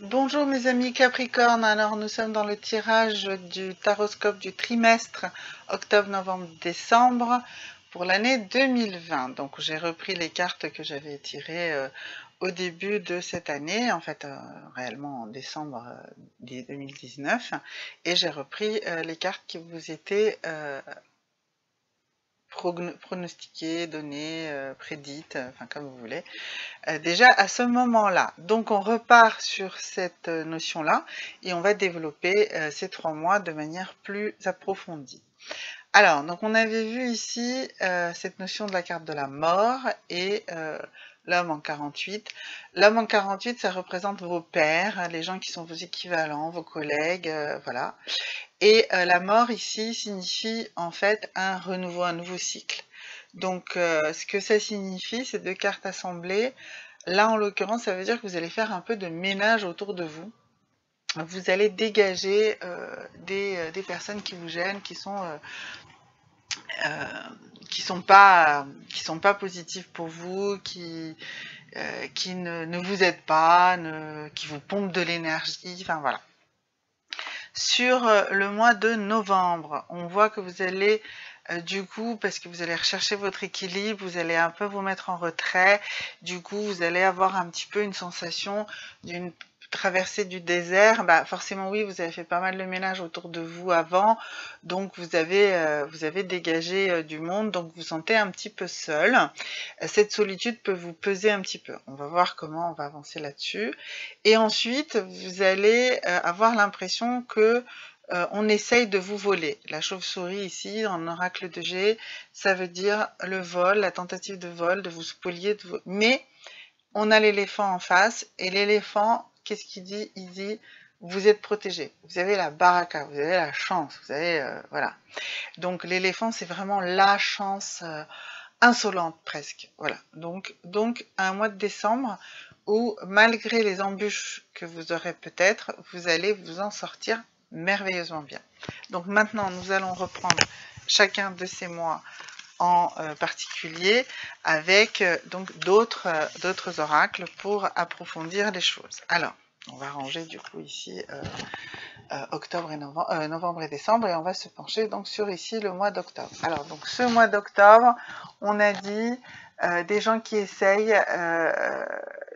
Bonjour mes amis Capricorne, alors nous sommes dans le tirage du taroscope du trimestre octobre, novembre, décembre pour l'année 2020. Donc j'ai repris les cartes que j'avais tirées au début de cette année, en fait réellement en décembre 2019, et j'ai repris les cartes qui vous étaient pronostiquées, données, prédites, enfin comme vous voulez. Déjà à ce moment-là. Donc on repart sur cette notion-là et on va développer ces 3 mois de manière plus approfondie. Alors, donc on avait vu ici cette notion de la carte de la mort et l'homme en 48. L'homme en 48, ça représente vos pairs, les gens qui sont vos équivalents, vos collègues, voilà. Et la mort ici signifie en fait un renouveau, un nouveau cycle. Donc ce que ça signifie, ces deux cartes assemblées, là en l'occurrence, ça veut dire que vous allez faire un peu de ménage autour de vous. Vous allez dégager des personnes qui vous gênent, qui sont pas positives pour vous, qui ne vous aident pas, qui vous pompent de l'énergie, enfin voilà. Sur le mois de novembre, on voit que vous allez du coup, parce que vous allez rechercher votre équilibre, vous allez un peu vous mettre en retrait, du coup vous allez avoir un petit peu une sensation d'une traversée du désert. Bah forcément oui, vous avez fait pas mal de ménage autour de vous avant, donc vous avez dégagé du monde, donc vous vous sentez un petit peu seul. Cette solitude peut vous peser un petit peu. On va voir comment on va avancer là-dessus. Et ensuite, vous allez avoir l'impression que on essaye de vous voler. La chauve-souris ici, dans l'oracle de G, ça veut dire le vol, la tentative de vol, de vous spolier. Mais on a l'éléphant en face, et l'éléphant, qu'est-ce qu'il dit? Il dit, vous êtes protégé, vous avez la baraka, vous avez la chance, vous avez, voilà. Donc l'éléphant, c'est vraiment la chance insolente presque, voilà. Donc un mois de décembre où, malgré les embûches que vous aurez peut-être, vous allez vous en sortir merveilleusement bien. Donc maintenant, nous allons reprendre chacun de ces mois en particulier avec donc d'autres oracles pour approfondir les choses. Alors, on va ranger du coup ici octobre et novembre et décembre, et on va se pencher donc sur ici le mois d'octobre. Alors donc ce mois d'octobre, on a dit des gens qui essayent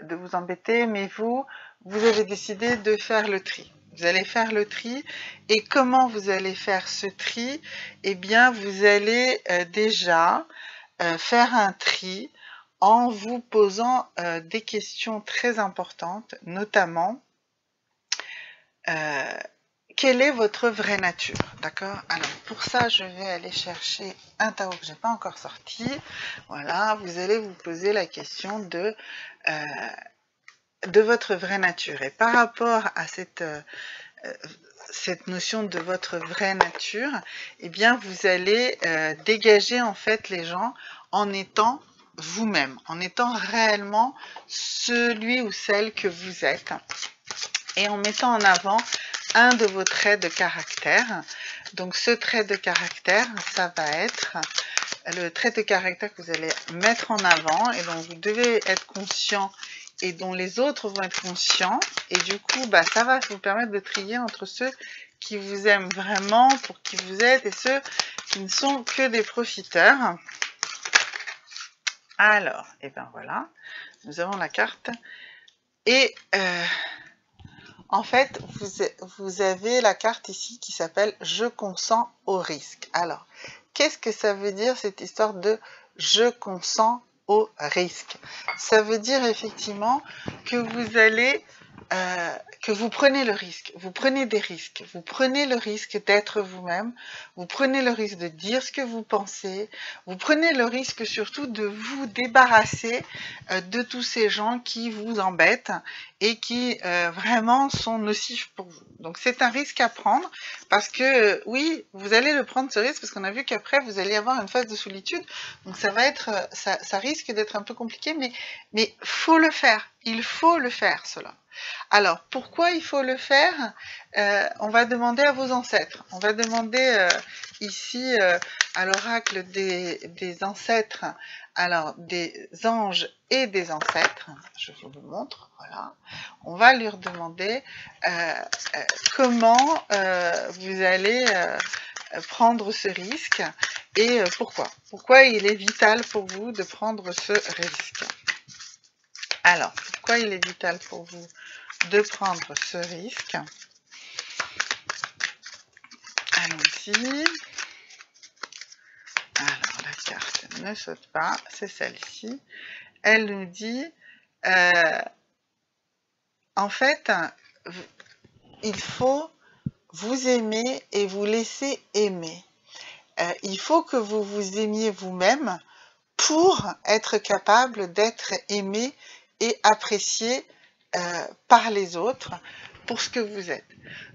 de vous embêter, mais vous avez décidé de faire le tri. Vous allez faire le tri, et comment vous allez faire ce tri? Eh bien, vous allez déjà faire un tri en vous posant des questions très importantes, notamment quelle est votre vraie nature, d'accord? Alors pour ça, je vais aller chercher un tarot que j'ai pas encore sorti. Voilà, vous allez vous poser la question de votre vraie nature. Et par rapport à cette notion de votre vraie nature, eh bien vous allez dégager en fait les gens en étant vous-même, en étant réellement celui ou celle que vous êtes, et en mettant en avant un de vos traits de caractère. Donc ce trait de caractère, ça va être le trait de caractère que vous allez mettre en avant et dont vous devez être conscient et dont les autres vont être conscients. Et du coup, bah, ça va vous permettre de trier entre ceux qui vous aiment vraiment pour qui vous êtes et ceux qui ne sont que des profiteurs. Alors, et bien voilà, nous avons la carte. Et en fait, vous avez la carte ici qui s'appelle « Je consens au risque ». Alors, qu'est-ce que ça veut dire cette histoire de « Je consens au risque ». Ça veut dire effectivement que vous allez, que vous prenez le risque, vous prenez des risques, vous prenez le risque d'être vous-même, vous prenez le risque de dire ce que vous pensez, vous prenez le risque surtout de vous débarrasser de tous ces gens qui vous embêtent et qui vraiment sont nocifs pour vous. Donc c'est un risque à prendre parce que oui, vous allez le prendre ce risque parce qu'on a vu qu'après vous allez avoir une phase de solitude, donc ça va être, ça risque d'être un peu compliqué, mais faut le faire, il faut le faire cela. Alors pourquoi il faut le faire? On va demander à vos ancêtres. On va demander ici à l'oracle des ancêtres, alors des anges et des ancêtres. Je vous le montre, voilà. On va leur demander comment vous allez prendre ce risque et pourquoi. Pourquoi il est vital pour vous de prendre ce risque. Alors, pourquoi il est vital pour vous de prendre ce risque? Allons-y. Alors, la carte ne saute pas, c'est celle-ci. Elle nous dit, en fait, il faut vous aimer et vous laisser aimer. Il faut que vous vous aimiez vous-même pour être capable d'être aimé et apprécié par les autres pour ce que vous êtes.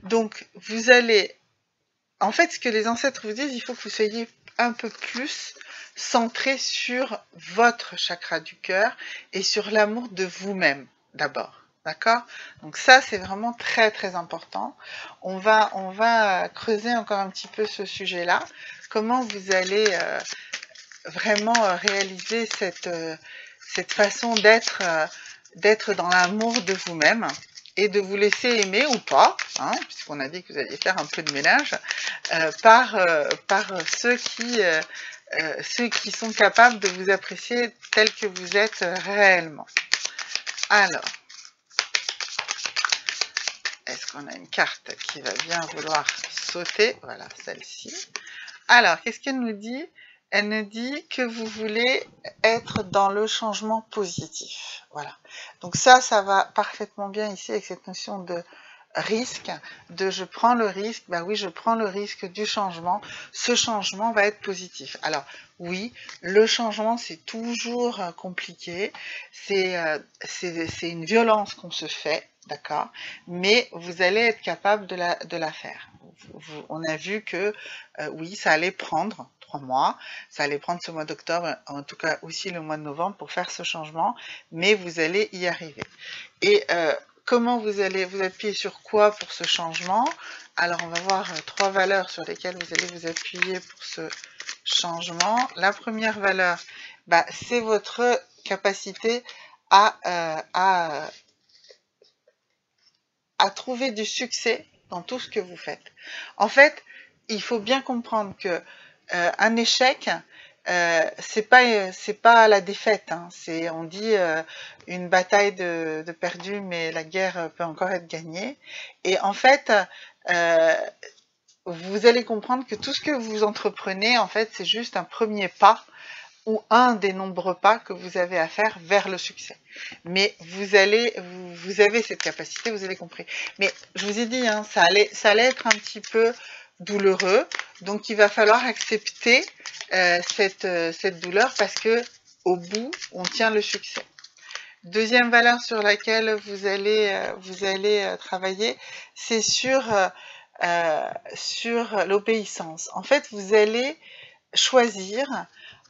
Donc, vous allez... En fait, ce que les ancêtres vous disent, il faut que vous soyez un peu plus centré sur votre chakra du cœur et sur l'amour de vous-même, d'abord. D'accord? Donc ça, c'est vraiment très, très important. On va creuser encore un petit peu ce sujet-là. Comment vous allez vraiment réaliser cette façon d'être dans l'amour de vous-même et de vous laisser aimer ou pas, hein, puisqu'on a dit que vous alliez faire un peu de ménage, par ceux qui sont capables de vous apprécier tel que vous êtes réellement. Alors, est-ce qu'on a une carte qui va bien vouloir sauter? Voilà, celle-ci. Alors, qu'est-ce qu'elle nous dit? Elle nous dit que vous voulez être dans le changement positif. Voilà. Donc ça va parfaitement bien ici avec cette notion de risque, de je prends le risque, ben oui, je prends le risque du changement, ce changement va être positif. Alors oui, le changement c'est toujours compliqué, c'est une violence qu'on se fait, d'accord, mais vous allez être capable de la faire. On a vu que oui, ça allait prendre 3 mois, ça allait prendre ce mois d'octobre, en tout cas aussi le mois de novembre pour faire ce changement, mais vous allez y arriver. Et comment vous allez vous appuyer sur quoi pour ce changement? Alors on va voir 3 valeurs sur lesquelles vous allez vous appuyer pour ce changement. La première valeur, bah, c'est votre capacité à trouver du succès dans tout ce que vous faites. En fait, il faut bien comprendre que un échec, c'est pas la défaite, hein. On dit une bataille de perdue, mais la guerre peut encore être gagnée. Et en fait, vous allez comprendre que tout ce que vous entreprenez, en fait, c'est juste un premier pas ou un des nombreux pas que vous avez à faire vers le succès. Mais vous avez cette capacité, vous avez compris. Mais je vous ai dit, hein, ça allait être un petit peu douloureux, donc il va falloir accepter cette douleur parce que au bout, on tient le succès. Deuxième valeur sur laquelle vous allez travailler, c'est sur l'obéissance. En fait, vous allez choisir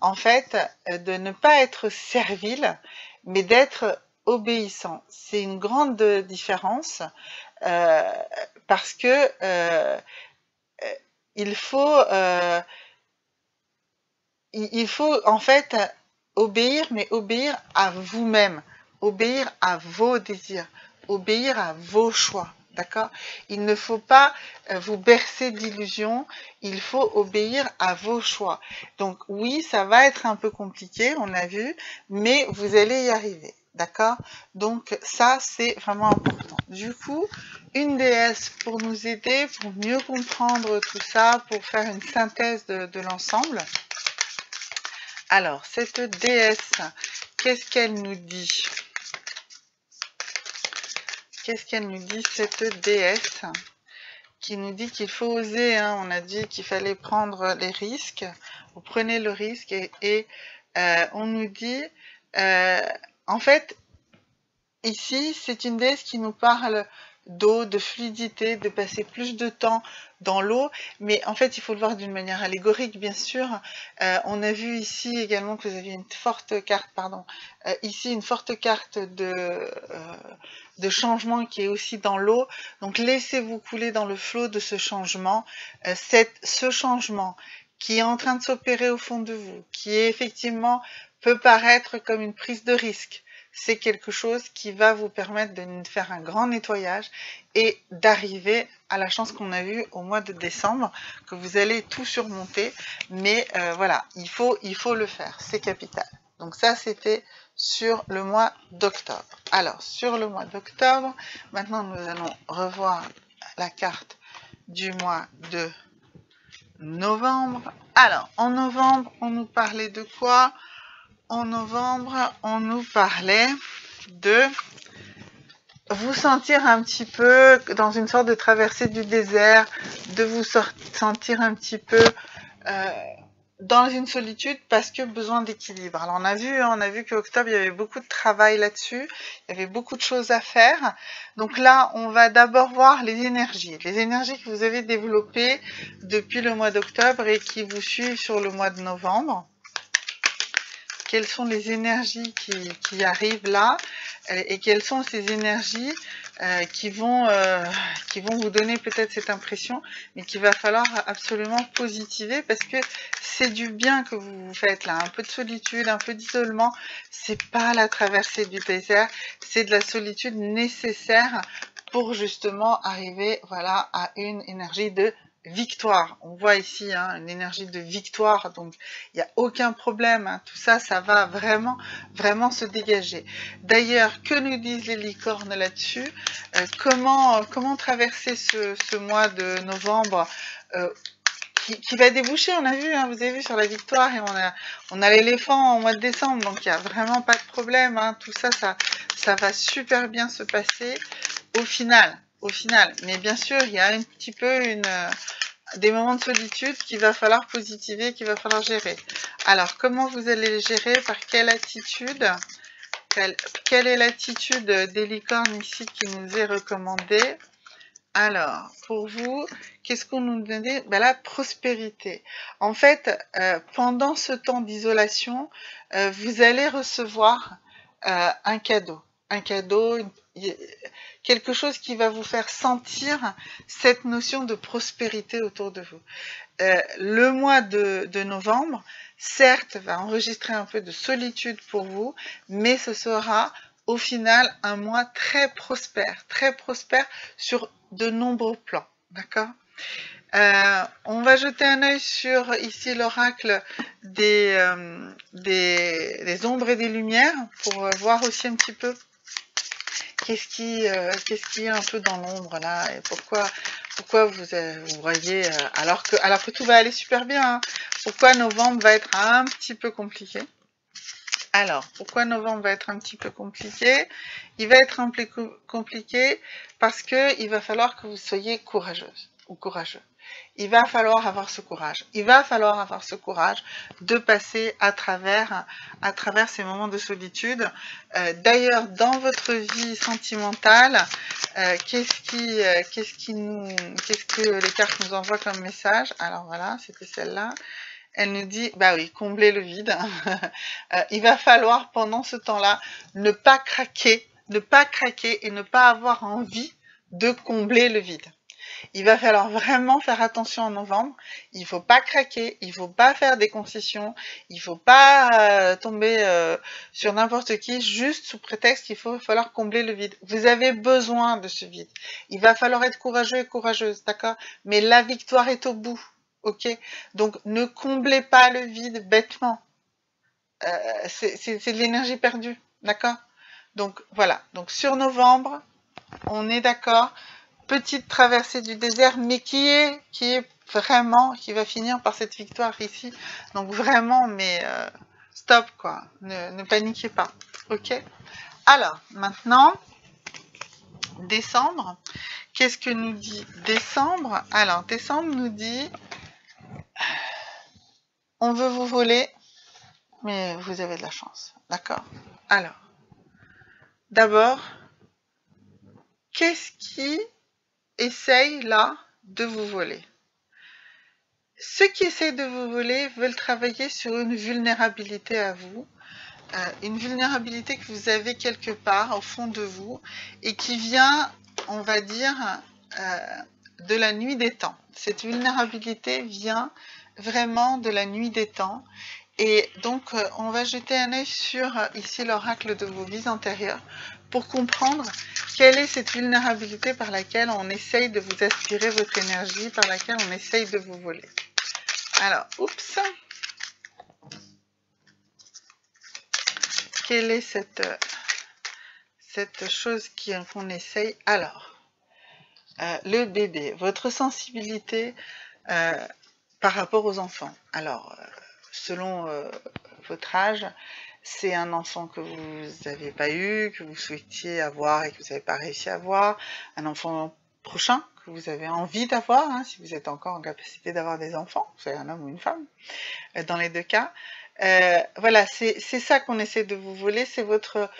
en fait de ne pas être servile, mais d'être obéissant. C'est une grande différence parce que il faut en fait obéir, mais obéir à vous-même, obéir à vos désirs, obéir à vos choix. D'accord? Il ne faut pas vous bercer d'illusions, il faut obéir à vos choix. Donc oui, ça va être un peu compliqué, on a vu, mais vous allez y arriver. D'accord? Donc ça, c'est vraiment important. Du coup, une déesse pour nous aider, pour mieux comprendre tout ça, pour faire une synthèse de l'ensemble. Alors, cette déesse, qu'est-ce qu'elle nous dit? Qu'est-ce qu'elle nous dit, cette déesse qui nous dit qu'il faut oser, hein, on a dit qu'il fallait prendre les risques, vous prenez le risque et on nous dit, en fait, ici, c'est une déesse qui nous parle d'eau, de fluidité, de passer plus de temps dans l'eau, mais en fait il faut le voir d'une manière allégorique bien sûr. On a vu ici également que vous aviez une forte carte, pardon, ici une forte carte de changement qui est aussi dans l'eau, donc laissez-vous couler dans le flot de ce changement, ce changement qui est en train de s'opérer au fond de vous, qui est effectivement peut paraître comme une prise de risque. C'est quelque chose qui va vous permettre de faire un grand nettoyage et d'arriver à la chance qu'on a vue au mois de décembre, que vous allez tout surmonter. Mais voilà, il faut le faire, c'est capital. Donc ça, c'était sur le mois d'octobre. Alors, sur le mois d'octobre, maintenant nous allons revoir la carte du mois de novembre. Alors, en novembre, on nous parlait de quoi ? En novembre, on nous parlait de vous sentir un petit peu dans une sorte de traversée du désert, de vous sentir un petit peu dans une solitude parce que besoin d'équilibre. Alors on a vu qu'octobre, il y avait beaucoup de travail là-dessus, il y avait beaucoup de choses à faire. Donc là, on va d'abord voir les énergies que vous avez développées depuis le mois d'octobre et qui vous suivent sur le mois de novembre. Quelles sont les énergies qui arrivent là et quelles sont ces énergies qui vont vous donner peut-être cette impression, mais qu'il va falloir absolument positiver parce que c'est du bien que vous faites là, un peu de solitude, un peu d'isolement, c'est pas la traversée du désert, c'est de la solitude nécessaire pour justement arriver voilà, à une énergie de victoire. On voit ici une énergie de victoire, donc il n'y a aucun problème, tout ça, ça va vraiment se dégager. D'ailleurs, que nous disent les licornes là-dessus? Comment traverser ce mois de novembre qui va déboucher, on a vu, vous avez vu sur la victoire, et on a l'éléphant au mois de décembre, donc il n'y a vraiment pas de problème, tout ça, ça va super bien se passer au final. Mais bien sûr, il y a un petit peu des moments de solitude qu'il va falloir positiver, qu'il va falloir gérer. Alors, comment vous allez les gérer? Par quelle attitude? Quelle est l'attitude des licornes ici qui nous est recommandée? Alors, pour vous, qu'est-ce qu'on nous dit? La prospérité. En fait, pendant ce temps d'isolation, vous allez recevoir un cadeau. Quelque chose qui va vous faire sentir cette notion de prospérité autour de vous. Le mois de novembre, certes, va enregistrer un peu de solitude pour vous, mais ce sera au final un mois très prospère sur de nombreux plans, d'accord? On va jeter un œil sur ici l'oracle des ombres et des lumières pour voir aussi un petit peu qu'est-ce qui est un peu dans l'ombre là et pourquoi vous voyez alors que tout va aller super bien, pourquoi novembre va être un petit peu compliqué? Alors, pourquoi novembre va être un petit peu compliqué? Il va être un peu compliqué parce que il va falloir que vous soyez courageuse ou courageux. Il va falloir avoir ce courage. Il va falloir avoir ce courage de passer à travers ces moments de solitude. D'ailleurs, dans votre vie sentimentale, qu'est-ce que les cartes nous envoient comme message? Alors voilà, c'était celle-là. Elle nous dit, bah oui, combler le vide. Il va falloir pendant ce temps-là ne pas craquer et ne pas avoir envie de combler le vide. Il va falloir vraiment faire attention en novembre. Il ne faut pas craquer, il ne faut pas faire des concessions, il ne faut pas tomber sur n'importe qui juste sous prétexte qu'il va falloir combler le vide. Vous avez besoin de ce vide. Il va falloir être courageux et courageuse, d'accord? Mais la victoire est au bout. Ok, donc ne comblez pas le vide bêtement. C'est de l'énergie perdue, d'accord? Donc voilà. Donc sur novembre, on est d'accord. Petite traversée du désert, mais qui va finir par cette victoire ici. Donc vraiment, mais stop quoi. Ne paniquez pas. Ok? Alors maintenant, décembre. Qu'est-ce que nous dit décembre? Alors décembre nous dit on veut vous voler, mais vous avez de la chance, d'accord? Alors, d'abord, qu'est-ce qui essaye là de vous voler? Ceux qui essayent de vous voler veulent travailler sur une vulnérabilité à vous, une vulnérabilité que vous avez quelque part au fond de vous et qui vient, on va dire, de la nuit des temps. Cette vulnérabilité vient vraiment de la nuit des temps. Et donc, on va jeter un œil sur ici l'oracle de vos vies antérieures pour comprendre quelle est cette vulnérabilité par laquelle on essaye de vous aspirer votre énergie, par laquelle on essaye de vous voler. Alors, oups. Quelle est cette chose qu'on essaye? Alors, le bébé, votre sensibilité par rapport aux enfants. Alors, selon votre âge, c'est un enfant que vous n'avez pas eu, que vous souhaitiez avoir et que vous n'avez pas réussi à avoir, un enfant prochain que vous avez envie d'avoir, hein, si vous êtes encore en capacité d'avoir des enfants, vous soyez un homme ou une femme, dans les deux cas. Voilà, c'est ça qu'on essaie de vous voler, c'est votre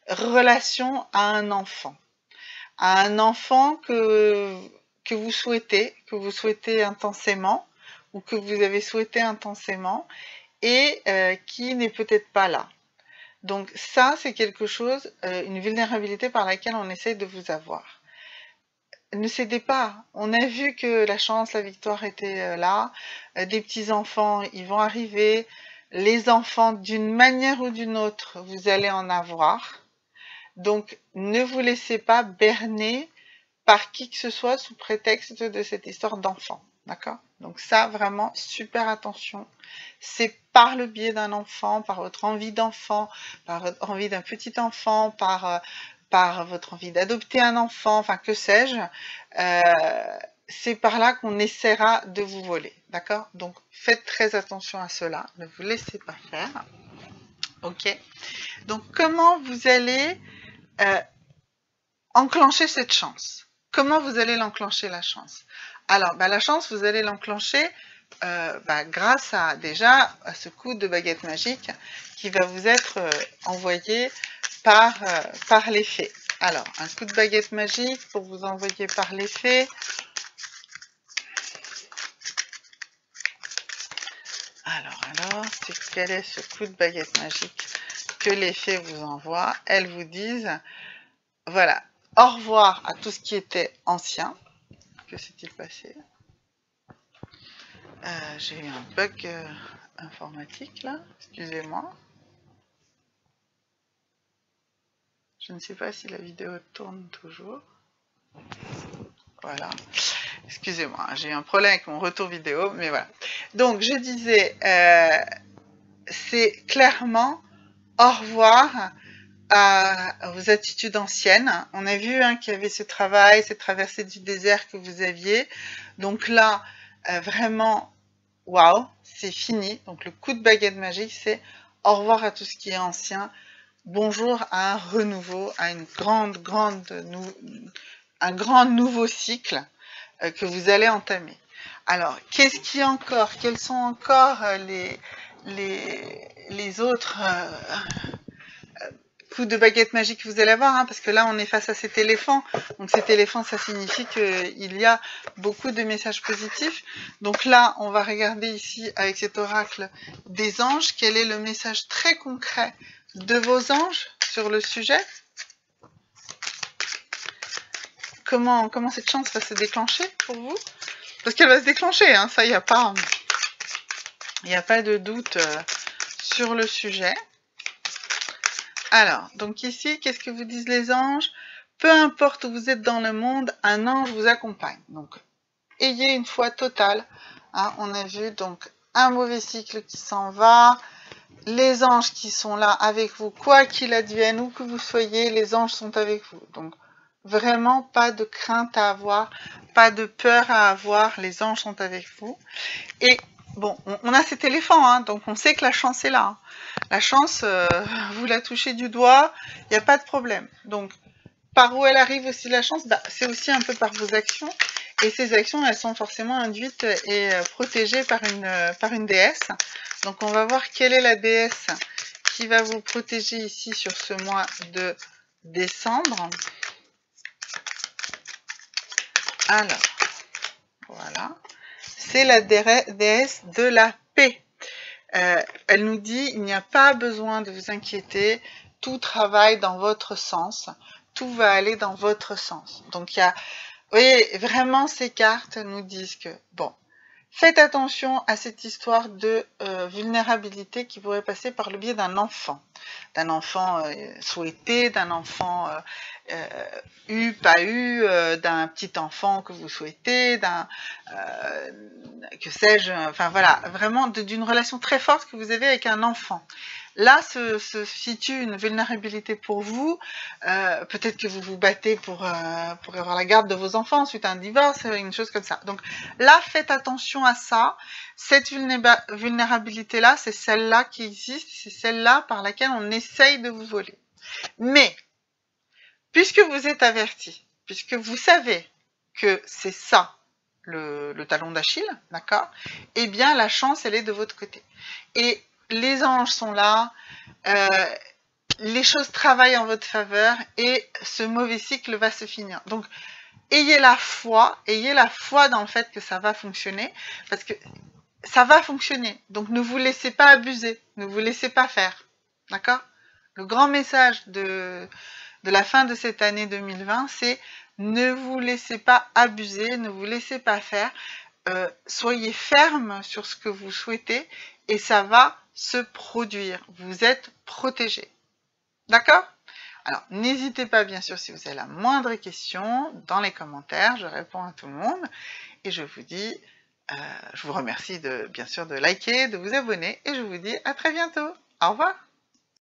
relation à un enfant. À un enfant que vous souhaitez intensément, ou que vous avez souhaité intensément, et qui n'est peut-être pas là. Donc ça, c'est quelque chose, une vulnérabilité par laquelle on essaie de vous avoir. Ne cédez pas. On a vu que la chance, la victoire était là. Des petits-enfants, ils vont arriver. Les enfants, d'une manière ou d'une autre, vous allez en avoir. Donc, ne vous laissez pas berner par qui que ce soit sous prétexte de cette histoire d'enfant. D'accord? Donc ça, vraiment, super attention. C'est par le biais d'un enfant, par votre envie d'enfant, par votre envie d'un petit enfant, par votre envie d'adopter un enfant, enfin que sais-je, c'est par là qu'on essaiera de vous voler, d'accord? Donc faites très attention à cela, ne vous laissez pas faire, ok? Donc comment vous allez enclencher cette chance? Comment vous allez l'enclencher la chance? Alors, la chance, vous allez l'enclencher grâce à ce coup de baguette magique qui va vous être envoyé par les fées. Alors, un coup de baguette magique pour vous envoyer par les fées. Alors, quel est ce coup de baguette magique que les fées vous envoient? Elles vous disent, voilà, au revoir à tout ce qui était ancien. Que s'est-il passé? J'ai eu un bug informatique là, excusez-moi. Je ne sais pas si la vidéo tourne toujours. Voilà. Excusez-moi, j'ai eu un problème avec mon retour vidéo, mais voilà. Donc, je disais, c'est clairement au revoir à vos attitudes anciennes. On a vu qu'il y avait ce travail, cette traversée du désert que vous aviez. Donc là, vraiment, waouh, c'est fini. Donc le coup de baguette magique, c'est au revoir à tout ce qui est ancien. Bonjour à un renouveau, à un grand nouveau cycle que vous allez entamer. Alors, qu'est-ce qui est encore? Quels sont encore les autres coups de baguette magique que vous allez avoir, parce que là, on est face à cet éléphant. Donc cet éléphant, ça signifie qu'il y a beaucoup de messages positifs. Donc là, on va regarder ici, avec cet oracle des anges, quel est le message très concret de vos anges sur le sujet. Comment cette chance va se déclencher pour vous? Parce qu'elle va se déclencher, ça, il n'y a pas de doute sur le sujet. Alors, donc ici, qu'est-ce que vous disent les anges? Peu importe où vous êtes dans le monde, un ange vous accompagne. Donc, ayez une foi totale. On a vu donc un mauvais cycle qui s'en va, les anges qui sont là avec vous, quoi qu'il advienne, où que vous soyez, les anges sont avec vous. Donc, vraiment pas de crainte à avoir, pas de peur à avoir, les anges sont avec vous. Et bon, on a cet éléphant, donc on sait que la chance est là. La chance, vous la touchez du doigt, il n'y a pas de problème. Donc, par où elle arrive aussi la chance? C'est aussi un peu par vos actions. Et ces actions, elles sont forcément induites et protégées par une déesse. Donc, on va voir quelle est la déesse qui va vous protéger ici sur ce mois de décembre. Alors, voilà. C'est la déesse de la paix. Elle nous dit, il n'y a pas besoin de vous inquiéter, tout travaille dans votre sens, tout va aller dans votre sens. Donc, il y a, vous voyez, vraiment, ces cartes nous disent que, bon, faites attention à cette histoire de vulnérabilité qui pourrait passer par le biais d'un enfant souhaité, d'un enfant pas eu, d'un petit enfant que vous souhaitez, d'un que sais-je, enfin voilà, vraiment d'une relation très forte que vous avez avec un enfant. Là se situe une vulnérabilité pour vous, peut-être que vous vous battez pour avoir la garde de vos enfants suite à un divorce, une chose comme ça. Donc là, faites attention à ça. Cette vulnérabilité-là, c'est celle-là qui existe, c'est celle-là par laquelle on essaye de vous voler. Mais, puisque vous êtes averti, puisque vous savez que c'est ça, le talon d'Achille, d'accord? Eh bien, la chance, elle est de votre côté. Et les anges sont là, les choses travaillent en votre faveur et ce mauvais cycle va se finir. Donc, ayez la foi dans le fait que ça va fonctionner, parce que ça va fonctionner. Donc, ne vous laissez pas abuser, ne vous laissez pas faire, d'accord? Le grand message de la fin de cette année 2020, c'est ne vous laissez pas abuser, ne vous laissez pas faire, soyez ferme sur ce que vous souhaitez et ça va se produire. Vous êtes protégé. D'accord? Alors, n'hésitez pas, bien sûr, si vous avez la moindre question, dans les commentaires, je réponds à tout le monde. Et je vous dis, je vous remercie bien sûr de liker, de vous abonner, et je vous dis à très bientôt. Au revoir.